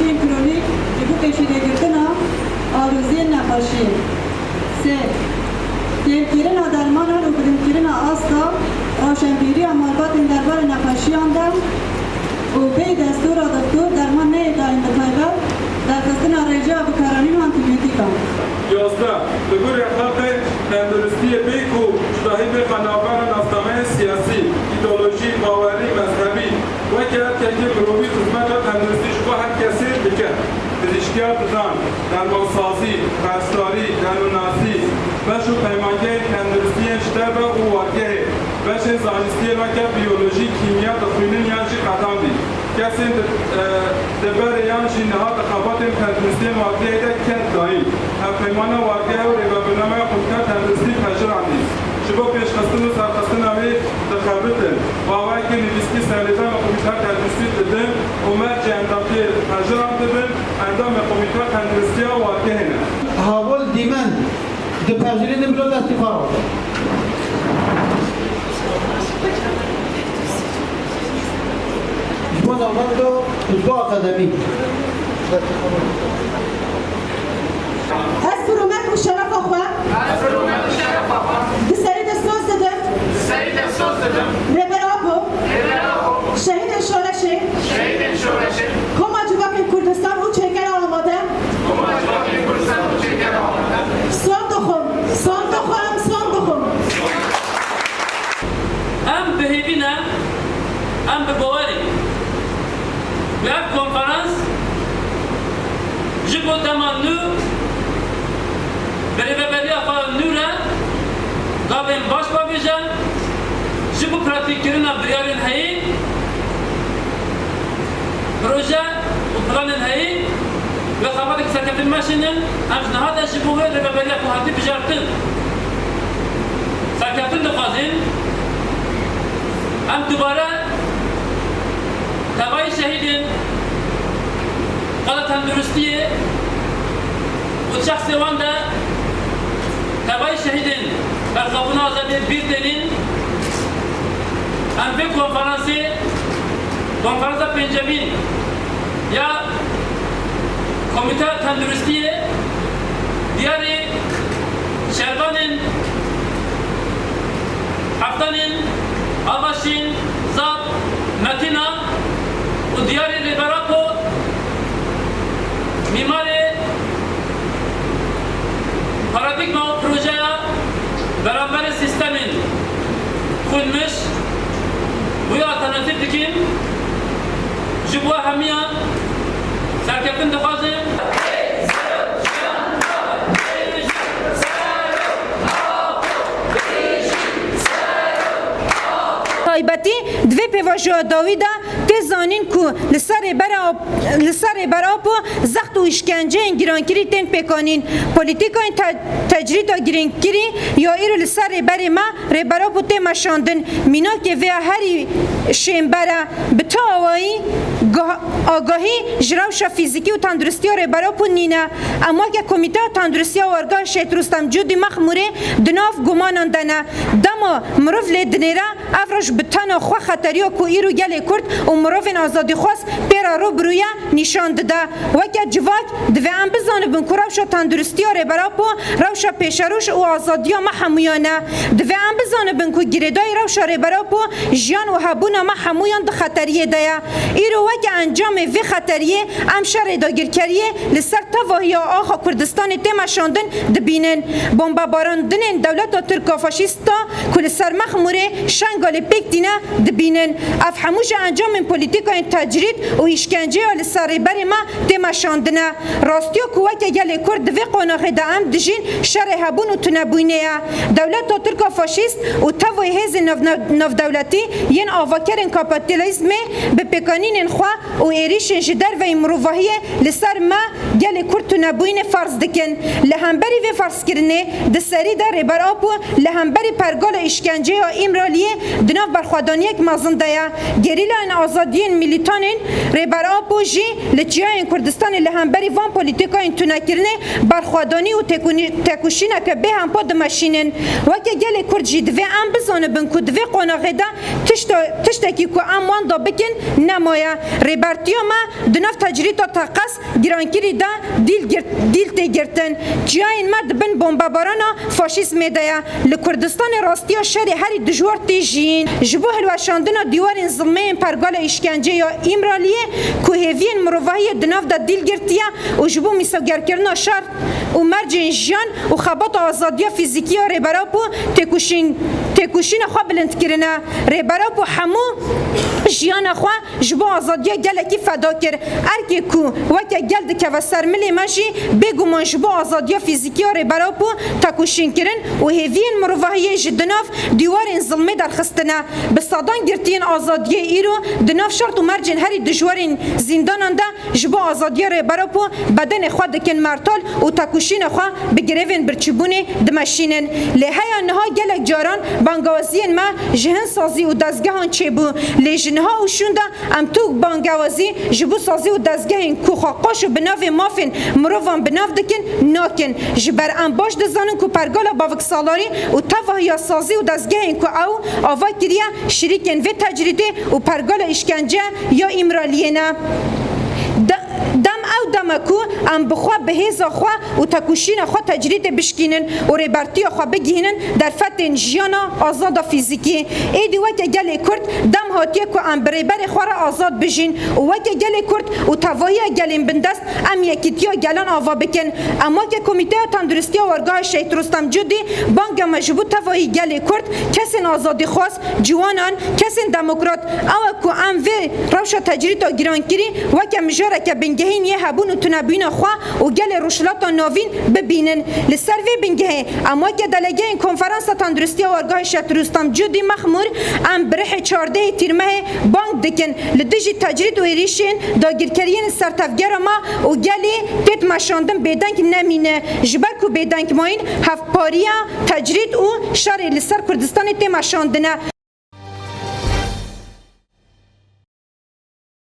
نقاشی کرونیک که بو کشیده گرتنا آروزی نقاشی. 3. تیمگیرن درمان و برمگیرن آستا روشنبیری مالبات دربار نقاشی آندم و به دستور دکتر درمان نه دائم بطایبت در خستن رجا بکارانین و انتیبیوتیکا. 11. لگور اخلاق تندرستی بیک و جداهی به خنابر نفتامه سیاسی، ایدئولوژی، باوری، مذهبی و که تکی گروهی خدمت تندرستی شما هر کسی بکن. پزشکیات دان، درمانسازی، پرستاری، درمانناسی، بشو پیمانگه تندرستی شتر و واقعه، بش زانستی و که بیولوژی، کیمیا دخوینین یانشی قدم دی. کسی دبر یانشی نهاد خبات تندرستی واقعه ده کن دایی. پیمان واقعه و ریبابنامه خودکار تندرستی پجران دی. شما پیشخستن و سرخستن همی تخبرتن. و آوائی که نویسکی سالیدان و کمیتار تندرستی دادن و مرچ اندامی پجران دادن اندام کمیتار تندرستی ها واقعه نه. هاول دیمن ده پجرین امروز استفاده. جوان آمد دو آقادمی. از فرومت و شرف آخواه بسری دستوز دادم ربر آبو شهید شورشه کما جواب کردستان او چهگر آماده سان دخم ام بهیبینه ام به باوری یک کنفرانس جبو تمانو برای افعال نوره قابل باش باویجن جبو پراتیک کردن بریارین هایی پروژه و پلان هایی و خواهد که سرکتن ماشینن امش نهاده جبو برای افعالی بجارتن سرکتن دخوازین ام دوباره تبای شهیدین قلت تندرستیه و شخص وانده تبای شهیدین برخوابون آزادی بیر دنین ام به کنفرانس پنجمین یا کمیته تندرستیه دیاری شهروانین هفتانین آباشین زاب متینا و دیاری ریبراکو میماری پارادیگما و پروژه برابر سیستمین خونمش بوی آلترناتیف دکیم جبوه همیان سرکفتن دخوازیم تایبەتی دوێ پێوەژۆ داویدا تێزانین کو لەسەر بەراپ و زەخت و ئیشکەنجەیەن گیرانکری تێن پێکانین پۆلیتیکایên تەجریدا گرنگکirî ya îro li ser rêberê me rêberap û têmeşandin mînakê vê herî şêmbere bi ta awayî agahî ji rewşa fîzîkî û tenduristiya rêberap û nîne em weke komîteya tenduristiya wargah Şêt Rûstem Cûdî Mexmûrê di nav gumanan de ne dema mirov lê dinêre ev re ji bi tena xwe xeteriya ku îro gelê Kurd û mirovên azadîxwaz pêra rûbirûye nîşan dide weke civak divê em bizanibin ku rewşa tenduristiya rêberap û rewşa pêşerûş û azadiya me hemûyan e divê em bizanibin ku girêdayî rewşa rêberap û jiyan û hebûna me hemûyan di xeteriyê de ye îro weke encamê vê xeteriyê em şerê dagirkeriyê li ser tevahiya axa Kurdistanê têmeşandin dibînin bombebarandinên dewleta Tirka faşîsta ku li ser Mexmûrê şengalê pêk dîne dibînin ev hemû ji encamên polîtîkayên tecrîd û îşkenceya li ser rêberê me têmeşandine rastiya ku weke gelê Kurd di vê qonaxê de em dijîn şerê hebûn û tunebûnê ye dewleta Tirka faşîst û tevayê hêzên navdewletî yên avakerên kapitalizmê bi pêkanînên xwe û êrişên ji derveyê mirovahiyê li ser me gelê Kurd tunebûyînê ferz dikin li hemberî vê ferzkirinê di serî de rêberap û li hemberî pergala îşkenceya îmraliyê di nav berxwedaniyek mezin de ye gerîlayên azadiyên milîtanên ریبرا پوجی لچیای کردستان لهمبری وان پولیتیکای تونکرنه برخوادانی و تکوشینه که به هم پا دمشینن وکه گل کرد جی دوی ام بزانه بن که دوی قناغه دا تشتکی که ام وان دا بکن نمایه ریبرتیو ما دناف تجریتا تاقص گرانکیری دا دیل تگرتن جیاین ما دبن بمبابارانا فاشیسم دایا لکردستان راستی شری هری دجوار تیجین جبو هلوشاندنا دیوارین ظلمه پرگال اشکنجه یا ایمرالیه که هیوین مروفاهی دناف دا دیل گرتیا و جبو میساگر کرنا شر و مرجین جیان و خبات آزادیا فیزیکی و ریبراپو تکوشین خواه بلند کرنا ریبراپو همو جیان خواه جبو آزادیا گلکی فدا کر ارکی کو وکه گلد که و سرملی مجی بگو من جبو آزادیا فیزیکی و ریبراپو تکوشین کرن و هیوین مروفاهی جدناف دیوارین ظلمه در خستنا بسادان گرتین آزادی ایرو دناف شرط و مرجین هری دجوارین زندانان دا جبو آزادی ریبراپو بدن خواه دکن مرتال و تکوشین خواه بگریوین برچبونه دمشینن لحیا نها گلک جاران بانگوازین ما جهن سازی و دزگهان چه بو لیجنها و شونده ام تو بانگوازی جبو سازی و دزگهین کو خاقاش و بناو مافین مروفان بناو دکن ناکن جبر ام باش دزانن کو پرگالا باوک سالاری و تفاهی سازی و دزگهین کو او آوا کریا شریکن و تجریده و پرگال اشکنجه یا ایمرالینا دم او دمکو ام بخوا بهیزا خوا و تکوشین خوا تجرید بشکینن و ریبرتی خوا بگیهنن در فتن جیانا آزاد فیزیکی ایدی وکه گل کرد دم هاتیه که ام بریبر خوا را آزاد بجین و وکه گل کرد و تواهی گلین بندست ام یکیتیا گلان آوا بکن اما که کمیته تندرستی و ورگاه شهید رستم جدی بانگ مجبوط تواهی گل کرد کسین آزادی خواست جوانان کسین دموکرات او که ام وی روشا تجرید و گرانگیری وکه مجاره که بنگهین یه هبون و تنبین خواه و گل روشلات ناوین ببینن لسر وی بنگه اما که دلگه این کنفرانس تندرستی و ارگاه شهید رستم جدی مخمور ام برح 14 تیرمه بانک دکن لدجی تجرید و ایریشین داگیرکرین سرتفگر ما و گلی تیت مشاندن بیدنگ نمینه جبر کو بیدنگ ماین هفپاریا تجرید و شر لسر کردستان تی مشاندنه